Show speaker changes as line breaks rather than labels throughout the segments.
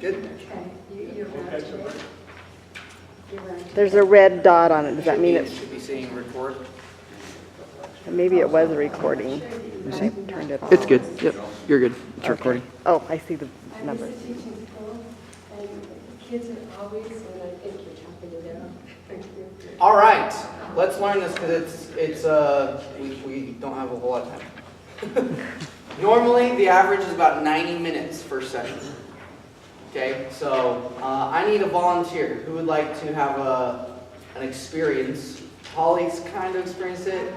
Good?
Okay, you're right. You're right.
There's a red dot on it. Does that mean
It
it's,
should be saying record.
maybe it was recording? I turned it off.
It's good. Yep, you're good. It's
Okay.
recording.
Oh, I see the
I
number.
was teaching school, and the kids are always, and I think you're chopping it out. Thank you.
All right, let's learn this because we don't have a whole lot of time. Normally, the average is about 90 minutes per session. Okay, so I need a volunteer who would like to have an experience. Holly's kind of experienced it.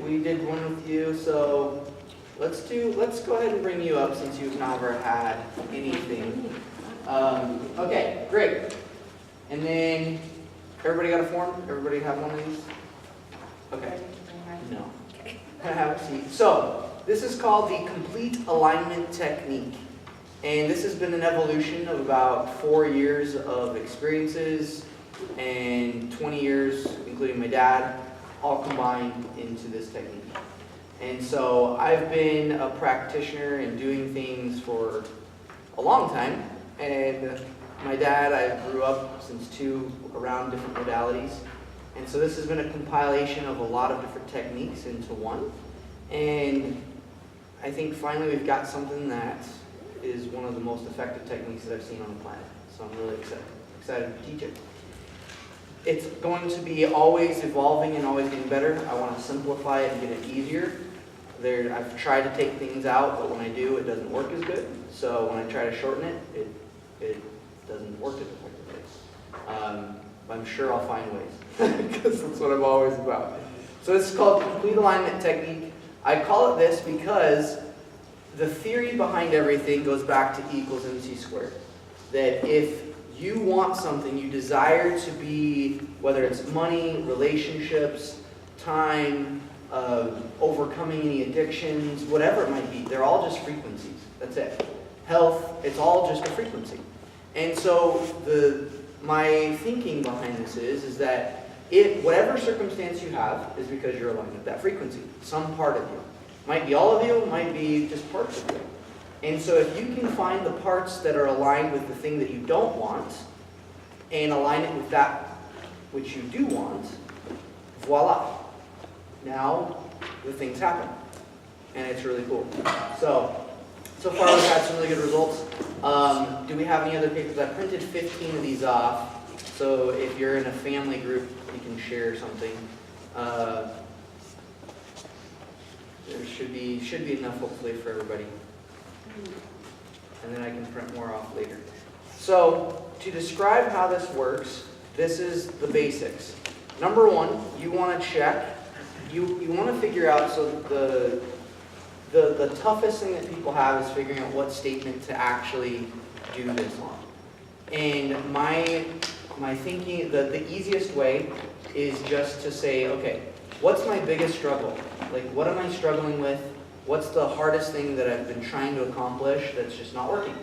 We did one with you, so let's go ahead and bring you up since you've never had anything. Okay, great. And then, everybody got a form? Everybody have one of these? Okay. No. Have a seat. So, this is called the complete alignment technique. And this has been an evolution of about 4 years of experiences and 20 years, including my dad, all combined into this technique. And so I've been a practitioner and doing things for a long time. And my dad, I grew up since 2 around different modalities. And so this has been a compilation of a lot of different techniques into one. And I think finally we've got something that is one of the most effective techniques that I've seen on the planet. So I'm really excited to teach it. It's going to be always evolving and always getting better. I want to simplify it and get it easier. I've tried to take things out, but when I do, it doesn't work as good. So when I try to shorten it, it doesn't work as effectively. I'm sure I'll find ways, because that's what I'm always about. So this is called complete alignment technique. I call it this because the theory behind everything goes back to E equals MC squared. That if you want something, you desire to be, whether it's money, relationships, time, overcoming any addictions, whatever it might be, they're all just frequencies. That's it. Health, it's all just a frequency. And so my thinking behind this is that whatever circumstance you have is because you're aligned with that frequency, some part of you. Might be all of you, might be just parts of you. And so if you can find the parts that are aligned with the thing that you don't want, and align it with that which you do want, voila. Now, the things happen. And it's really cool. So far we've had some really good results. Do we have any other papers? I printed 15 of these off. So if you're in a family group, you can share something. There should be enough, hopefully, for everybody. And then I can print more off later. So, to describe how this works, this is the basics. Number one, you want to check. You want to figure out, so the toughest thing that people have is figuring out what statement to actually do this on. And my thinking, the easiest way is just to say, okay, what's my biggest struggle? Like, what am I struggling with? What's the hardest thing that I've been trying to accomplish that's just not working?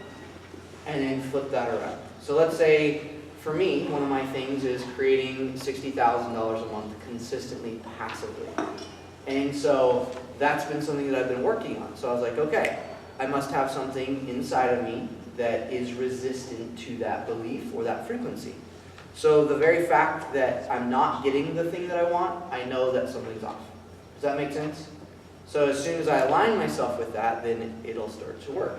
And then flip that around. So let's say, for me, one of my things is creating $60,000 a month consistently, passively. And so that's been something that I've been working on. So I was like, okay, I must have something inside of me that is resistant to that belief or that frequency. So the very fact that I'm not getting the thing that I want, I know that something's off. Does that make sense? So as soon as I align myself with that, then it'll start to work.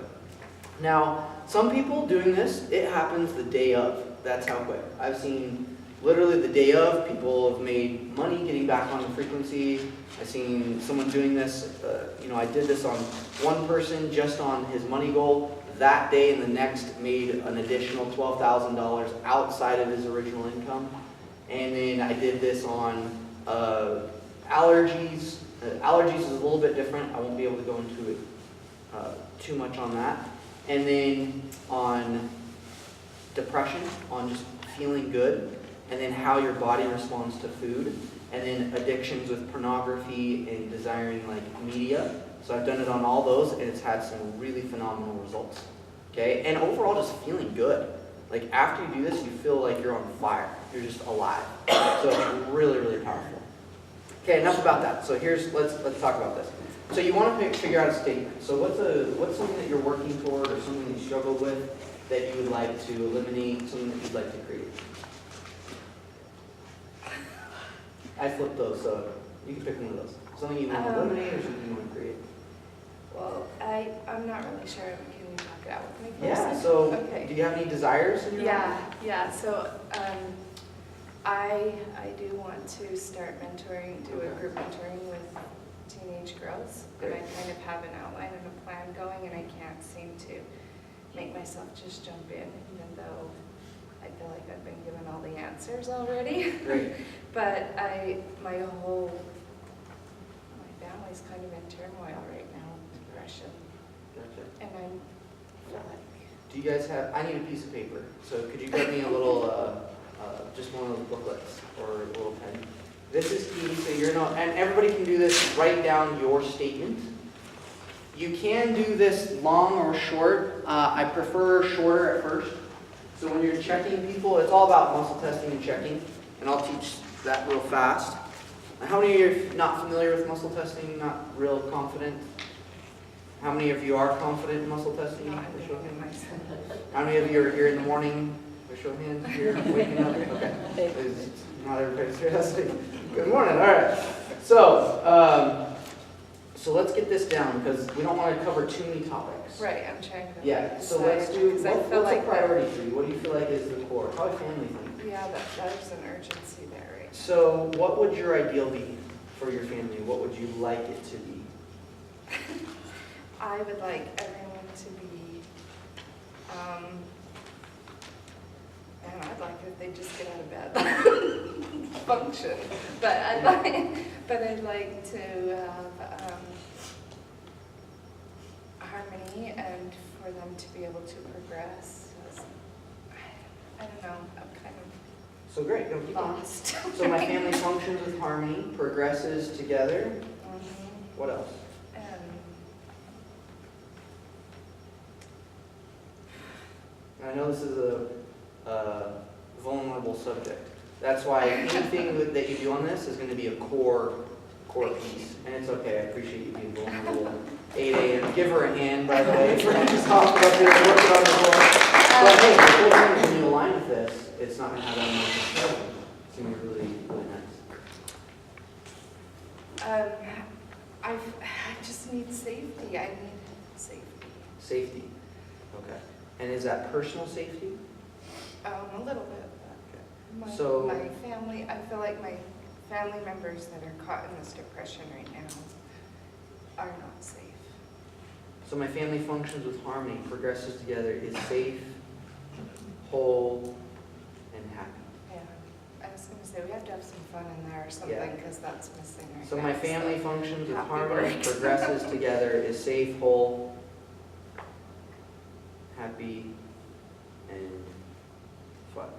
Now, some people doing this, it happens the day of. That's how quick. I've seen literally the day of, people have made money getting back on the frequency. I've seen someone doing this, I did this on one person just on his money goal. That day and the next made an additional $12,000 outside of his original income. And then I did this on allergies. Allergies is a little bit different. I won't be able to go into it too much on that. And then on depression, on just feeling good, and then how your body responds to food, and then addictions with pornography and desiring media. So I've done it on all those, and it's had some really phenomenal results. Okay, and overall just feeling good. Like after you do this, you feel like you're on fire. You're just alive. So it's really, really powerful. Okay, enough about that. So let's talk about this. So you want to figure out a statement. So what's something that you're working toward or something that you struggled with that you would like to eliminate, something that you'd like to create? I flipped those, so you can pick one of those. Something you want to eliminate or something you want to create?
Well, I'm not really sure. Can you talk it out with me first?
Yeah, so
Okay.
do you have any desires in your life?
Yeah. So I do want to start mentoring, do a group mentoring with teenage girls. And I
Great.
kind of have an outline and a plan going, and I can't seem to make myself just jump in, even though I feel like I've been given all the answers already.
Great.
But my family's kind of in turmoil right now, depression,
Gotcha.
and I feel like,
Do you guys have, I need a piece of paper, so could you get me a little, just one of those booklets or a little pen? This is key, so you're not, and everybody can do this, write down your statement. You can do this long or short. I prefer shorter at first. So when you're checking people, it's all about muscle testing and checking, and I'll teach that real fast. How many of you are not familiar with muscle testing, not real confident? How many of you are confident in muscle testing?
no, I'm
For show of
thinking
hands.
myself.
How many of you are here in the morning? For show of hands, here waking up? Okay. It's not everybody's here. That's it. Good morning. All right. So let's get this down because we don't want to cover too many topics.
Right, I'm trying to.
Yeah. So
decide,
let's do.
'cause I
What's
feel
a
like
priority for you? What do you feel like is the core? How about family thing?
Yeah, there's an urgency there, right?
So what would your ideal be for your family? What would you like it to be?
I would like everyone to be, man, I'd like if they just get out of bed, function. But I'd like to have harmony and for them to be able to progress. I don't know, I'm kind
So great. Go
of
keep going.
lost.
So my family functions with harmony, progresses together. What else? I know this is a vulnerable subject. That's why anything that you do on this is going to be a core piece. And it's okay, I appreciate you being vulnerable. 8 a.m. Give her a hand, by the way, for just hopping up here and working on the floor. But hey, the cool thing is when you align with this, it's not going to have that much disturbance. It's going to be really, really nice.
I just need safety. I need safety.
Safety. Okay. And is that personal safety?
A little bit. But
So-
my family, I feel like my family members that are caught in this depression right now are not safe.
So my family functions with harmony, progresses together, is safe, whole, and happy.
Yeah. I was going to say, we have to have some fun in there or something
Yeah.
because that's missing right
So
now.
my family functions with
happy
harmony,
work.
progresses together, is safe, whole, happy, and fun.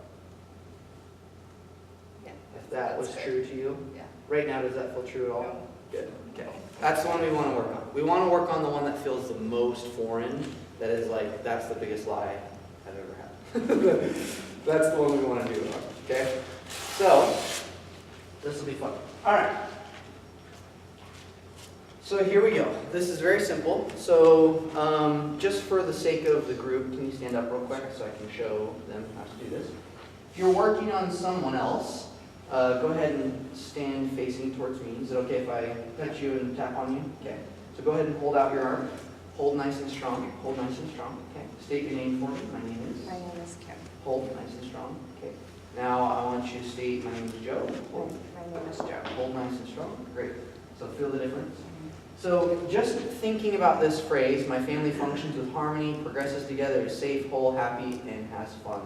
Yeah.
If that was
that's
true to you,
Yeah.
right now, does that feel true at all?
No.
Good, okay. That's the one we want to work on. We want to work on the one that feels the most foreign, that is like, that's the biggest lie I've ever had. That's the one we want to do, okay? So, this will be fun. All right. So here we go. This is very simple. So, just for the sake of the group, can you stand up real quick so I can show them how to do this? If you're working on someone else, go ahead and stand facing towards me. Is it okay if I touch you and tap on you? Okay. So go ahead and hold out your arm. Hold nice and strong. Hold nice and strong. Okay. State your name for me. My name is.
My name is Kim.
Hold nice and strong. Okay. Now I want you to state my name is Joe. Hold.
My name is Joe.
Hold nice and strong. Great. So feel the difference. So just thinking about this phrase, my family functions with harmony, progresses together, is safe, whole, happy, and has fun.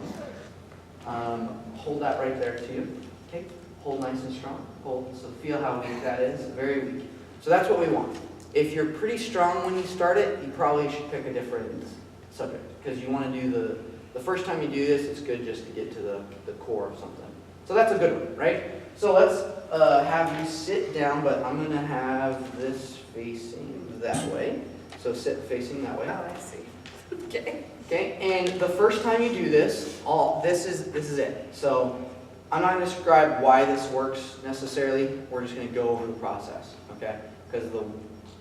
Hold that right there too. Okay. Hold nice and strong. Hold. So feel how weak that is. Very weak. So that's what we want. If you're pretty strong when you start it, you probably should pick a different subject because you want to do the first time you do this, it's good just to get to the core of something. So that's a good one, right? So let's have you sit down, but I'm going to have this facing that way. So sit facing that way.
Oh, I see. Okay.
Okay, and the first time you do this, this is it. So I'm not going to describe why this works necessarily. We're just going to go over the process, okay? Because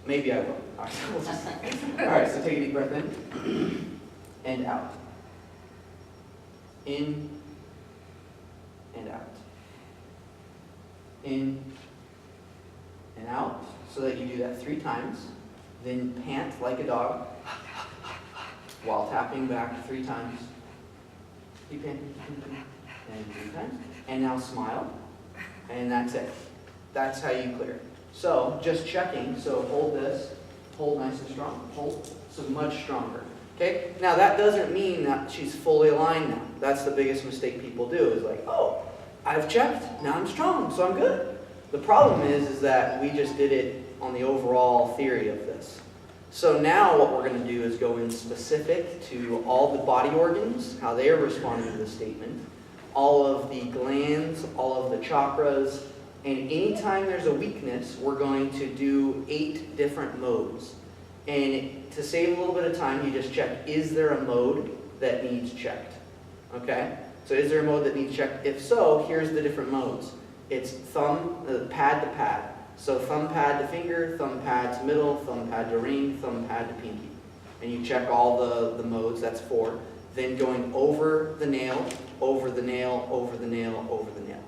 Maybe I will. All right, we'll just- all right, so take a deep breath in and out. In and out. In and out, so that you do that 3 times. Then pant like a dog while tapping back 3 times. Keep panting, and 3 times. And now smile, and that's it. That's how you clear. So just checking, so hold this, hold nice and strong, hold, so much stronger. Okay, now that doesn't mean that she's fully aligned now. That's the biggest mistake people do, is like, oh, I've checked, now I'm strong, so I'm good. The problem is that we just did it on the overall theory of this. So now what we're going to do is go in specific to all the body organs, how they are responding to the statement, all of the glands, all of the chakras, and anytime there's a weakness, we're going to do 8 different modes. And to save a little bit of time, you just check, is there a mode that needs checked? Okay? So is there a mode that needs checked? If so, here's the different modes. It's thumb, pad to pad. So thumb pad to finger, thumb pad to middle, thumb pad to ring, thumb pad to pinky. And you check all the modes, that's 4. Then going over the nail, over the nail, over the nail, over the nail.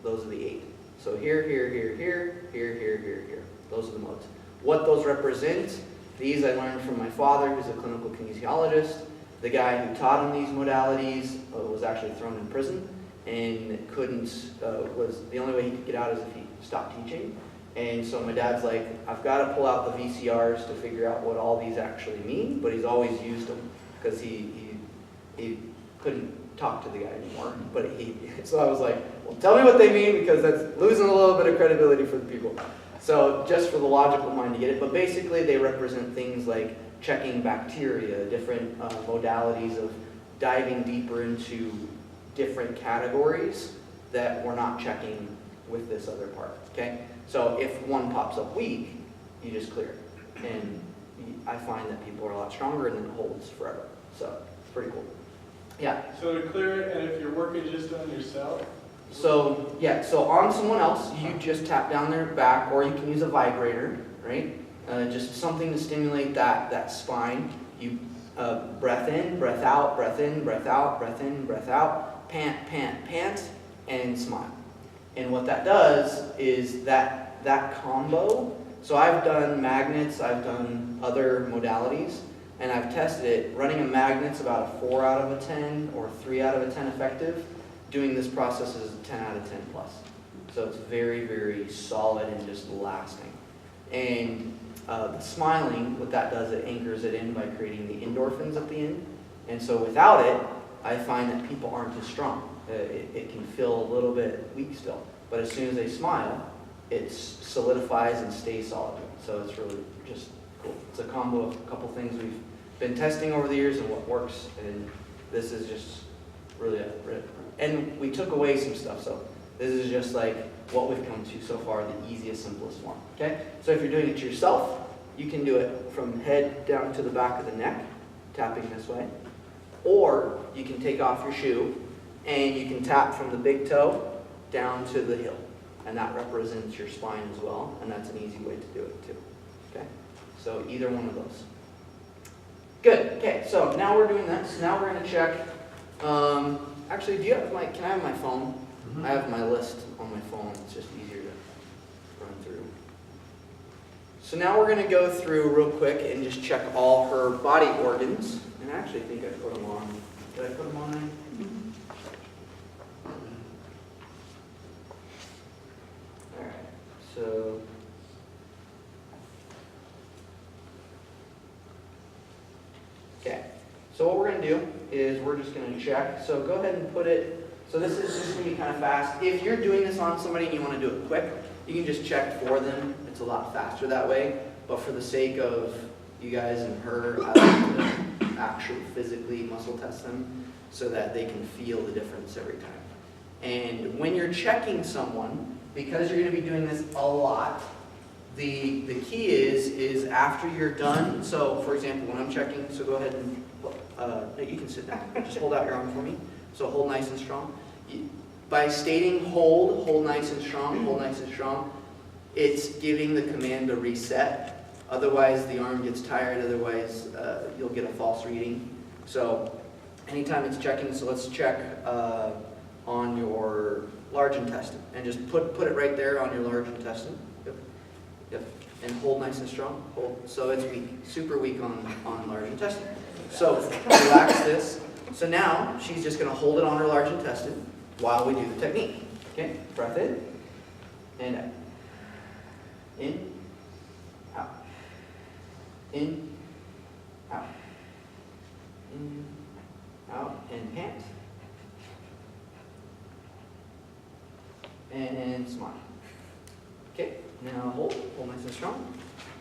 Those are the 8. So here, here, here, here, here, here, here, here. Those are the modes. What those represent, these I learned from my father, who's a clinical kinesiologist. The guy who taught him these modalities was actually thrown in prison and was the only way he could get out is if he stopped teaching. And so my dad's like, I've got to pull out the VCRs to figure out what all these actually mean, but he's always used them because he couldn't talk to the guy anymore. So I was like, well, tell me what they mean, because that's losing a little bit of credibility for the people. So just for the logical mind to get it, but basically they represent things like checking bacteria, different modalities of diving deeper into different categories that we're not checking with this other part, okay? So if one pops up weak, you just clear it. And I find that people are a lot stronger and then it holds forever. So it's pretty cool. Yeah.
So to clear it, and if you're working just on yourself?
So, yeah, so on someone else, you just tap down their back, or you can use a vibrator, right? Just something to stimulate that spine. You breath in, breath out, breath in, breath out, breath in, breath out, pant, pant, pant, and smile. And what that does is that combo, so I've done magnets, I've done other modalities, and I've tested it. Running a magnet's about a 4 out of a 10 or 3 out of a 10 effective. Doing this process is a 10 out of 10 plus. So it's very, very solid and just lasting. And the smiling, what that does, it anchors it in by creating the endorphins at the end. And so without it, I find that people aren't as strong. It can feel a little bit weak still. But as soon as they smile, it solidifies and stays solid. So it's really just cool. It's a combo of a couple things we've been testing over the years and what works. And this is just really and we took away some stuff. So this is just like what we've come to so far, the easiest, simplest form. Okay? So if you're doing it yourself, you can do it from head down to the back of the neck, tapping this way. Or you can take off your shoe and you can tap from the big toe down to the heel. And that represents your spine as well. And that's an easy way to do it too. Okay? So either one of those. Good. Okay, so now we're doing this. Now we're going to check. Actually, can I have my phone? Mm-hmm. I have my list on my phone. It's just easier to run through. So now we're going to go through real quick and just check all her body organs. And I actually think I put them on. Did I put them on there? Mm-hmm. All right. So okay. So what we're going to do is we're just going to check. So go ahead and put it, so this is just going to be kind of fast. If you're doing this on somebody and you want to do it quick, you can just check for them. It's a lot faster that way. But for the sake of you guys and her, I like to actually physically muscle test them so that they can feel the difference every time. And when you're checking someone, because you're going to be doing this a lot, the key is after you're done, so for example, when I'm checking, so go ahead and, you can sit down, just hold out your arm for me, so hold nice and strong. By stating hold nice and strong, hold nice and strong, it's giving the command to reset, Otherwise, the arm gets tired, otherwise you'll get a false reading. So anytime it's checking, so let's check on your large intestine. And just put it right there on your large intestine. Yep. Yep. And hold nice and strong. Hold. So it's weak, super weak on large intestine. So relax this. So now she's just going to hold it on her large intestine while we do the technique. Okay, breath in and out. In, out. In, out. In, out, and pant. And smile. Okay, now hold nice and strong.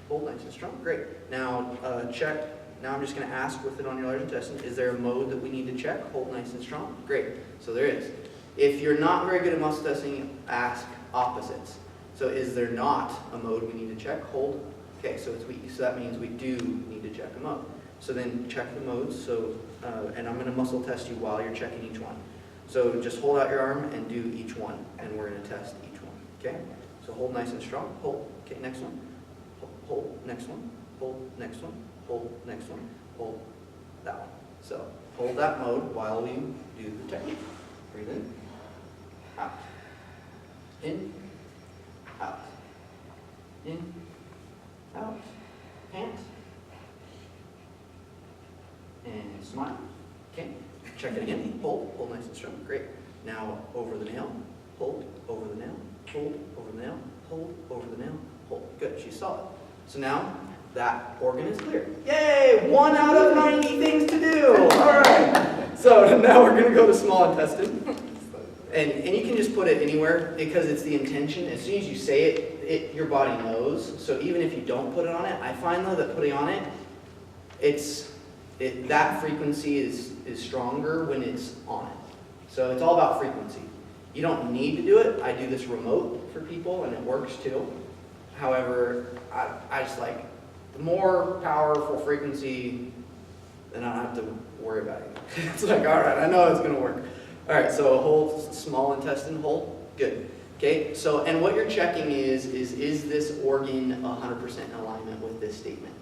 Hold nice and strong, great. Now check, now I'm just going to ask with it on your large intestine, is there a mode that we need to check? Hold nice and strong, great. So there is. If you're not very good at muscle testing, ask opposites. So is there not a mode we need to check? Hold. Okay, so it's weak. So that means we do need to check a mode. So then check the modes. So, and I'm going to muscle test you while you're checking each one. So just hold out your arm and do each one, and we're going to test each one. Okay? So hold nice and strong. Hold. Okay, next one. Hold. Next one. Hold. Next one. Hold. Next one. Hold. That one. So hold that mode while we do the technique. Breathe in. Out. In. Out. In. Out. Pant. And smile. Okay. Check it again. Hold. Hold nice and strong. Great. Now over the nail. Hold. Over the nail. Hold. Over the nail. Hold. Over the nail. Hold. Good. She's solid. So now that organ is clear. Yay! 1 out of 90 things to do. All right. So now we're going to go to small intestine. And you can just put it anywhere because it's the intention. As soon as you say it, your body knows. So even if you don't put it on it, I find though that putting on it, that frequency is stronger when it's on it. So it's all about frequency. You don't need to do it. I do this remote for people and it works too. However, I just like the more powerful frequency, then I don't have to worry about it. It's like, all right, I know it's going to work. All right, so hold small intestine, hold, good. Okay, so, and what you're checking is this organ 100% in alignment with this statement?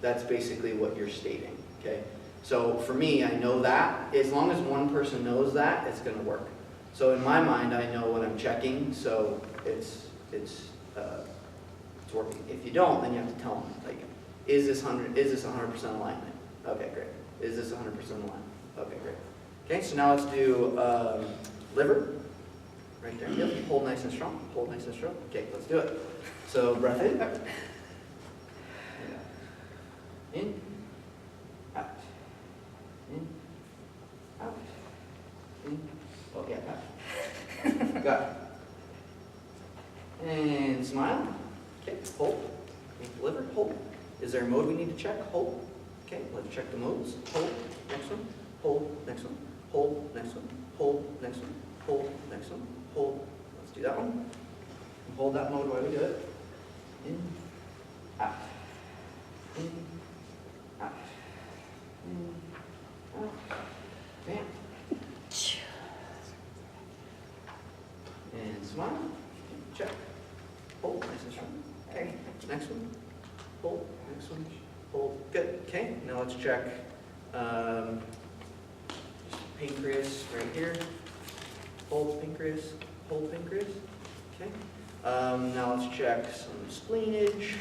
That's basically what you're stating, okay? So for me, I know that. As long as one person knows that, it's going to work. So in my mind, I know what I'm checking, so it's working. If you don't, then you have to tell them, like, is this 100% alignment? Okay, great. Is this 100% alignment? Okay, great. Okay, so now let's do liver. Right there. Yep. Hold nice and strong. Hold nice and strong. Okay, let's do it. So breath in. In. Out. In. Out. In. Oh, yeah, out. Got it. And smile. Okay, hold. Liver, hold. Is there a mode we need to check? Hold. Okay, let's check the modes. Hold. Next one. Hold. Next one. Hold. Next one. Hold. Next one. Hold. Next one. Hold. Let's do that one. And hold that mode while we do it. In. Out. In. Out. In. Out. Bam. And smile. Check. Hold. Nice and strong. Okay. Next one. Hold. Next one. Hold. Good. Okay. Now let's check pancreas right here. Hold pancreas. Hold pancreas. Okay. Now let's check some spleenage.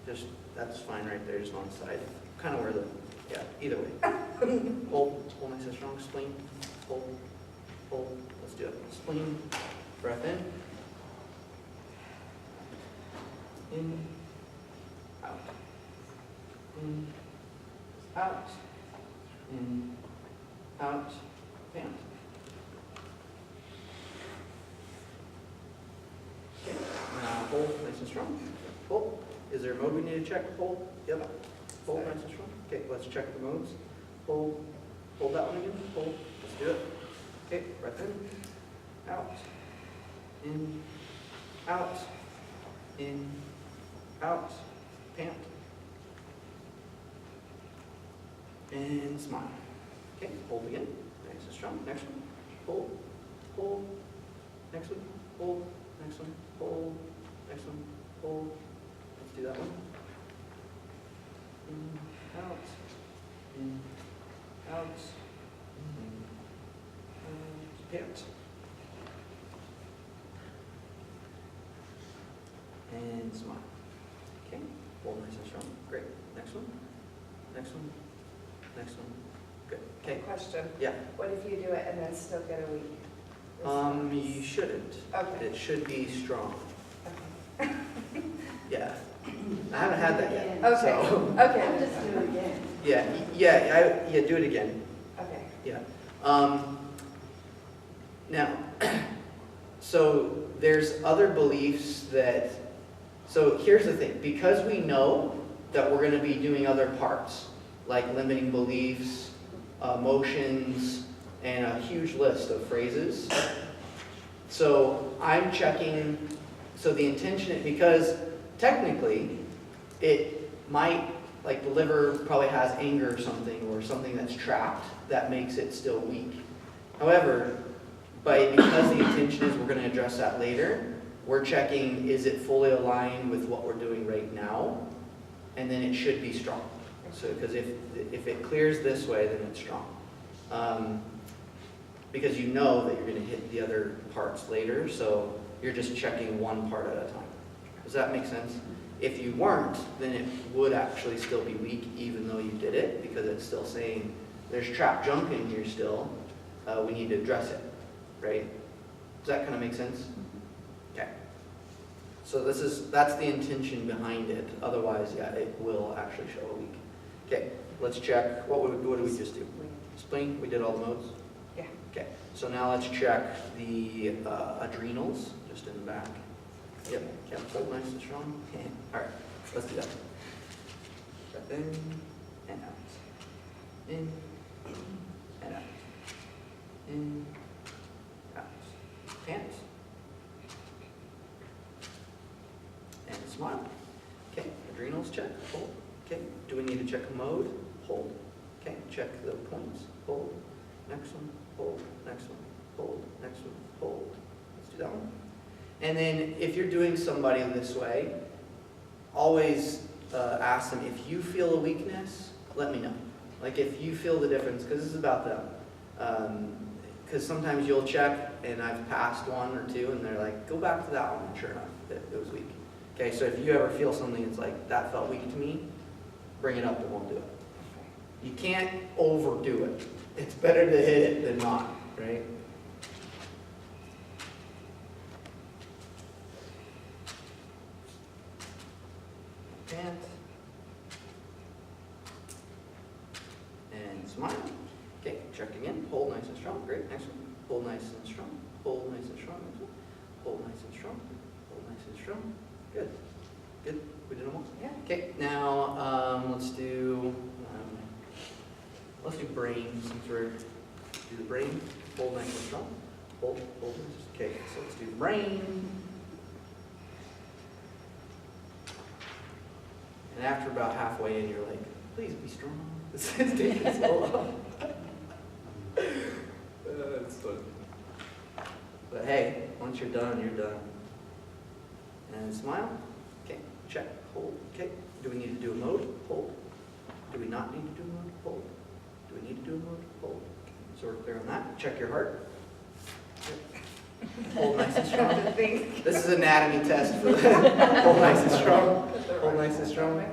Just that's fine right there, just on the side. Kind of where the either way. Hold nice and strong. Spleen. Hold. Let's do it. Spleen. Breath in. In. Out. In. Out. In. Out. Pant. Okay. Now hold nice and strong. Hold. Is there a mode we need to check? Hold. Yep. Hold nice and strong. Okay, let's check the modes. Hold. Hold that one again. Hold. Let's do it. Okay, breath in. Out. In. Out. In. Out. Pant. And smile. Okay, hold again. Nice and strong. Next one. Hold. Hold. Next one. Hold. Next one. Hold. Next one. Hold. Let's do that one. out, in, out, pant. And smile. Okay, hold nice and strong. Great. Next one. Next one. Next one. Good. Okay.
Question,
Yeah.
what if you do it and then still get a week?
You shouldn't.
Okay.
It should be strong.
Okay.
Yeah. I haven't had that yet.
Okay,
So,
okay.
Just do it again.
yeah, do it again.
Okay.
Yeah. Now, so there's other beliefs that, so here's the thing, because we know that we're going to be doing other parts, like limiting beliefs, motions, and a huge list of phrases. So I'm checking, so the intention, because technically it might, like the liver probably has anger or something that's trapped that makes it still weak. However, because the intention is we're going to address that later, we're checking, is it fully aligned with what we're doing right now? And then it should be strong. So, because if it clears this way, then it's strong. Because you know that you're going to hit the other parts later, so you're just checking one part at a time. Does that make sense? If you weren't, then it would actually still be weak even though you did it, because it's still saying there's trapped junk in here still. We need to address it, right? Does that kind of make sense? Okay. So that's the intention behind it. Otherwise, yeah, it will actually show a weak. Okay, let's check. What did we just do? Spleen, we did all the modes?
Yeah.
Okay, so now let's check the adrenals, just in the back. Yep, kept hold nice and strong. Okay. All right, let's do that. Breath in and out. In and out. In, out. Pants. And smile. Okay, adrenals check, hold. Okay, do we need to check mode? Hold. Okay, check the points, hold. Next one, hold. Next one, hold. Next one, hold. Let's do that one. And then if you're doing somebody this way, always ask them, if you feel a weakness, let me know. Like if you feel the difference, because this is about them. Because sometimes you'll check, and I've passed one or two, and they're like, go back to that one, and sure enough, it was weak. Okay, so if you ever feel something that's like, that felt weak to me, bring it up and we'll do it. You can't overdo it. It's better to hit it than not, right? And smile. Okay, check again. Hold nice and strong. Great. Next one. Hold nice and strong. Hold nice and strong. Next one. Hold nice and strong. Hold nice and strong. Good. Good. We did them all?
Yeah.
Okay, now let's do brain, since we're do the brain. Hold nice and strong. Hold. Okay, so let's do the brain. And after about halfway in, you're like, please be strong. This is taking so long. That's fun. But hey, once you're done, you're done. And smile. Okay, check. Hold. Okay. Do we need to do a mode? Hold. Do we not need to do a mode? Hold. Do we need to do a mode? Hold. Okay. So we're clear on that. Check your heart. Hold nice and strong. This is an anatomy test for the hold nice and strong. Hold nice and strong.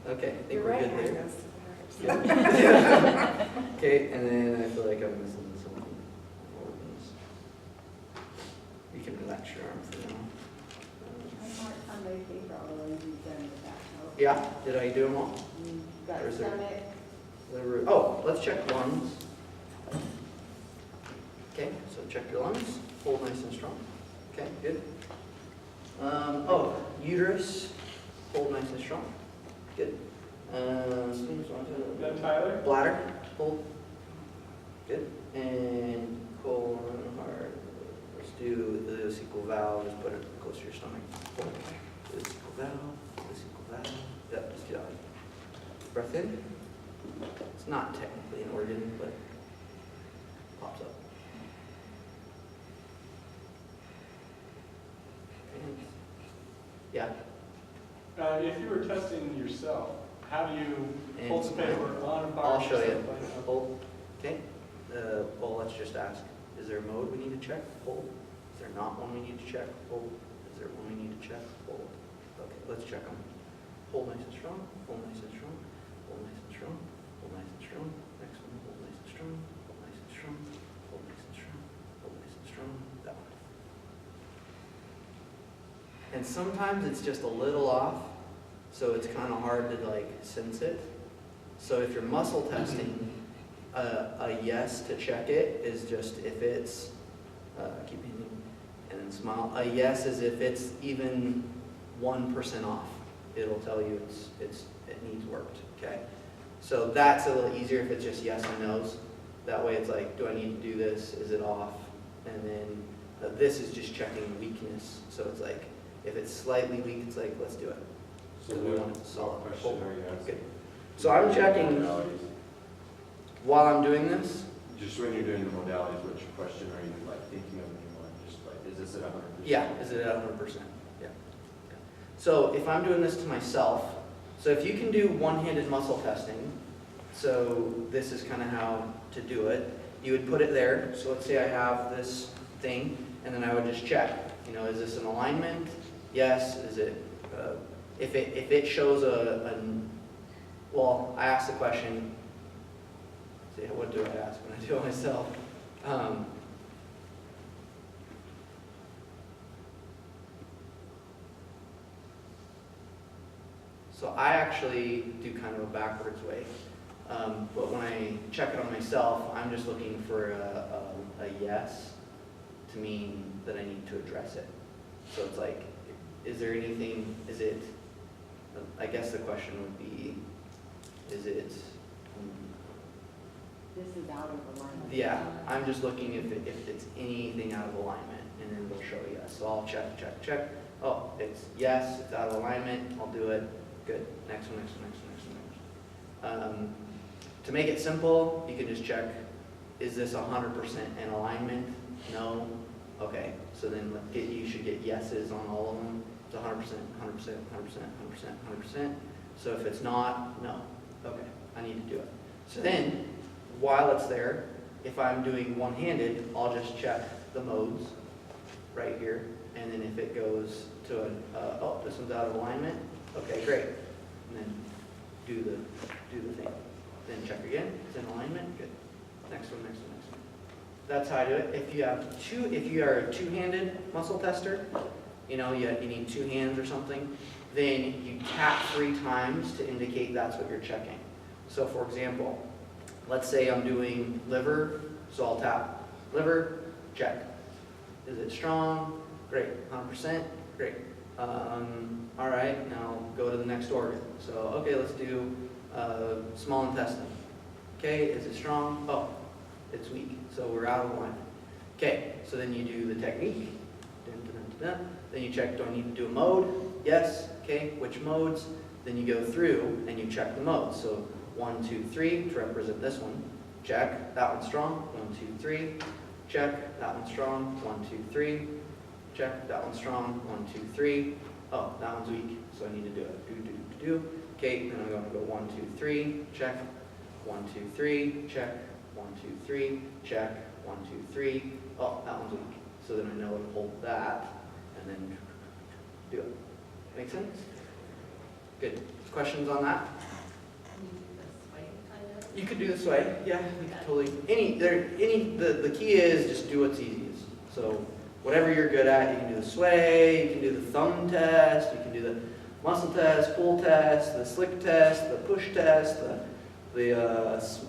Okay, I think we're good there. Okay, and then I feel like I'm missing something. You can relax your arm for now. Yeah, did I do them all?
Got
Or is there-
stomach.
Oh, let's check lungs. Okay, so check your lungs. Hold nice and strong. Okay, good. Uterus. Hold nice and strong. Good.
Then Tyler?
Bladder. Hold. Good. And colon, heart. Let's do the ileocecal valve. Just put it close to your stomach. Hold. Ileocecal valve. Ileocecal valve. Yep, just do that. Breath in. It's not technically an organ, but pops up. And, yeah.
If you were testing yourself, how do you
And
hold the paper on and fire?
I'll show you.
stuff like that?
Hold, okay. Well, let's just ask, is there a mode we need to check? Hold. Is there not one we need to check? Hold. Is there one we need to check? Hold. Okay, let's check them. Hold nice and strong, hold nice and strong, hold nice and strong, hold nice and strong. Next one, hold nice and strong, hold nice and strong, hold nice and strong, hold nice and strong. That one. And sometimes it's just a little off, so it's kind of hard to like sense it. So if you're muscle testing, a yes to check it is just if it's, keep hitting and then smile. A yes is if it's even 1% off. It'll tell you it needs worked, okay? So that's a little easier if it's just yes and no's. That way it's like, do I need to do this? Is it off? And then this is just checking weakness. So it's like, if it's slightly weak, it's like, let's do it.
So
we
what
want it solid.
question are you asking?
Good. So I'm checking
Modalities.
while I'm doing this.
Just when you're doing the modalities, which question are you like thinking of anyone? Just like, is this at 100%?
Yeah, is it at 100%? Yeah. So if I'm doing this to myself, so if you can do one-handed muscle testing, so this is kind of how to do it. You would put it there. So let's say I have this thing, and then I would just check. You know, is this an alignment? Yes. Is it? If it shows well, I ask the question. See, what do I ask when I do it myself? So I actually do kind of a backwards way. But when I check it on myself, I'm just looking for a yes to mean that I need to address it. So it's like, is there anything, is it, I guess the question would be, is it,
This is out of alignment.
yeah, I'm just looking if it's anything out of alignment, and then it'll show yes. So I'll check, check, check. Oh, it's yes, it's out of alignment, I'll do it. Good. Next one, next one, next one, next one, next one. To make it simple, you can just check, is this 100% in alignment? No? Okay, so then you should get yeses on all of them. It's 100%, 100%, 100%, 100%, 100%. So if it's not, no. Okay, I need to do it. So then, while it's there, if I'm doing one-handed, I'll just check the modes right here. And then if it goes to oh, this one's out of alignment, okay, great. And then do the thing. Then check again, it's in alignment, good. Next one, next one, next one. That's how I do it. If you are a two-handed muscle tester, you know, you need two hands or something, then you tap 3 times to indicate that's what you're checking. So for example, let's say I'm doing liver, so I'll tap liver, check. Is it strong? Great. 100%? Great. All right, now go to the next organ. So, okay, let's do small intestine. Okay, is it strong? Oh, it's weak, so we're out of alignment. Okay, so then you do the technique. Dun, dun, dun, dun. Then you check, do I need to do a mode? Yes. Okay, which modes? Then you go through and you check the modes. So 1, 2, 3 to represent this one. Check. That one's strong. 1, 2, 3. Check. That one's strong. 1, 2, 3. Check. That one's strong. 1, 2, 3. Oh, that one's weak, so I need to do it. Do. Okay, then I'm going to go 1, 2, 3. Check. 1, 2, 3. Check. 1, 2, 3. Check. 1, 2, 3. Oh, that one's weak. So then I know to hold that and then do it. Make sense? Good. Questions on that? You could do the sway. Yeah, you could totally. The key is just do what's easiest. So whatever you're good at, you can do the sway, you can do the thumb test, you can do the muscle test, pull test, the slick test, the push test, there's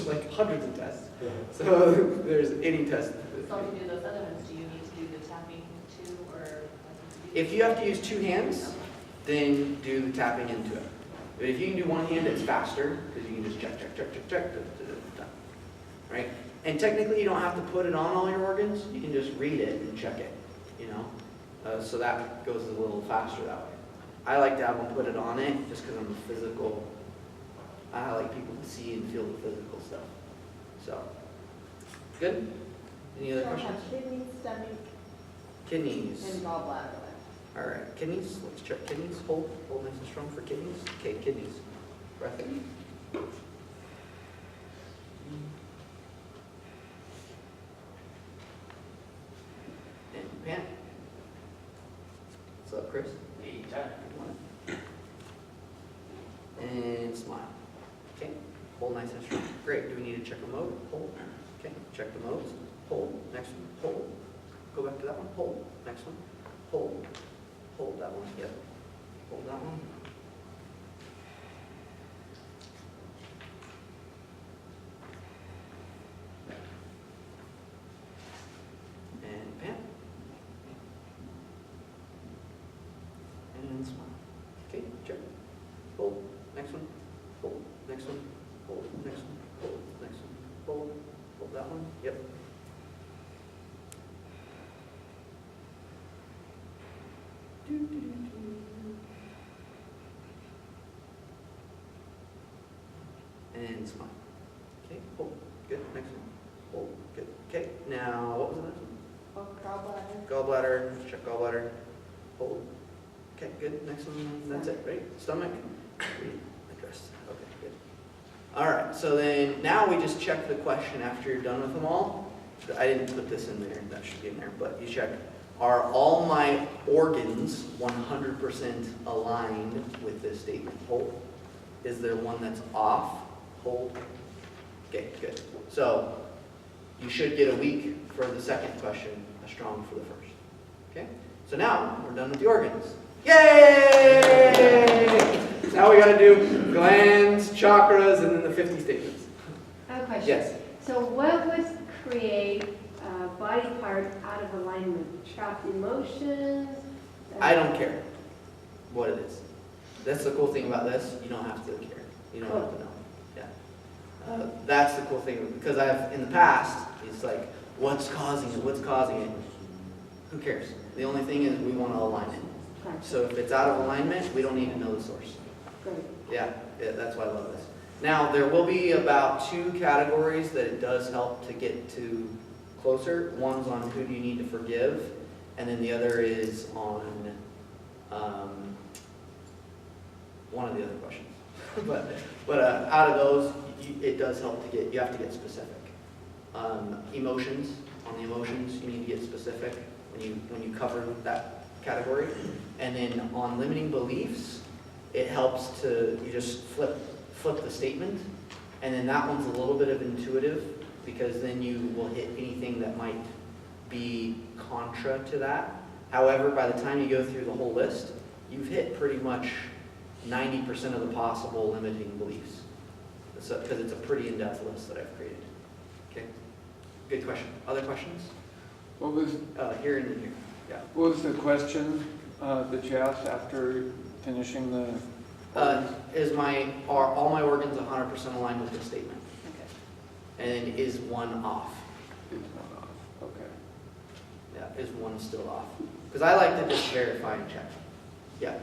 like hundreds of tests. So there's any test.
So if you do those other ones, do you need to do the tapping too, or?
If you have to use 2 hands, then do the tapping into it. But if you can do one hand, it's faster, because you can just check, right? And technically, you don't have to put it on all your organs. You can just read it and check it, you know? So that goes a little faster that way. I like to have them put it on it, just because I'm a physical, I like people to see and feel the physical stuff. So, good? Any other questions?
Kidneys, stomach,
Kidneys.
and gallbladder.
All right, kidneys, let's check kidneys. Hold nice and strong for kidneys. Okay, kidneys. Breath in. And pant. What's up, Chris? And smile. Okay, hold nice and strong. Great, do we need to check a mode? Hold. Okay, check the modes. Hold, next one, hold. Go back to that one, hold. Next one, hold. Hold that one, yep. Hold that one. And pant. And smile. Okay, check. Hold. Next one. Hold. Next one. Hold. Next one. Hold. Next one. Hold. Hold that one. Yep. And smile. Okay, hold. Good. Next one. Hold. Good. Okay, now what was the next one?
Oh, gallbladder.
Gallbladder. Check gallbladder. Hold. Okay, good. Next one. That's it, right? Stomach. Address. Okay, good. All right, so then now we just check the question after you're done with them all. I didn't put this in there, that should be in there, but you check, are all my organs 100% aligned with this statement? Hold. Is there one that's off? Hold. Okay, good. So you should get a week for the second question, a strong for the first. Okay? So now we're done with the organs. Yay! Now we got to do glands, chakras, and then the 50 statements.
I have a question.
Yes.
So what would create a body part out of alignment? Trapped emotions?
I don't care what it is. That's the cool thing about this. You don't have to care. You don't have to know. Yeah. That's the cool thing because in the past, it's like, what's causing it? What's causing it? Who cares? The only thing is we want to align it.
Gotcha.
So if it's out of alignment, we don't need to know the source.
Great.
Yeah, that's why I love this. Now, there will be about 2 categories that it does help to get to closer. One's on who do you need to forgive, and then the other is on one of the other questions. but out of those, it does help to get, you have to get specific. Emotions, on the emotions, you need to get specific when you cover that category. And then on limiting beliefs, it helps to, you just flip the statement, and then that one's a little bit of intuitive, because then you will hit anything that might be contra to that. However, by the time you go through the whole list, you've hit pretty much 90% of the possible limiting beliefs. Because it's a pretty in-depth list that I've created. Okay, good question. Other questions?
What was,
Here and here. Yeah.
what was the question that you asked after finishing the?
Are all my organs 100% aligned with this statement? And then is one off?
It's not off, okay.
Yeah, is one still off? Because I like to just verify and check. Yeah.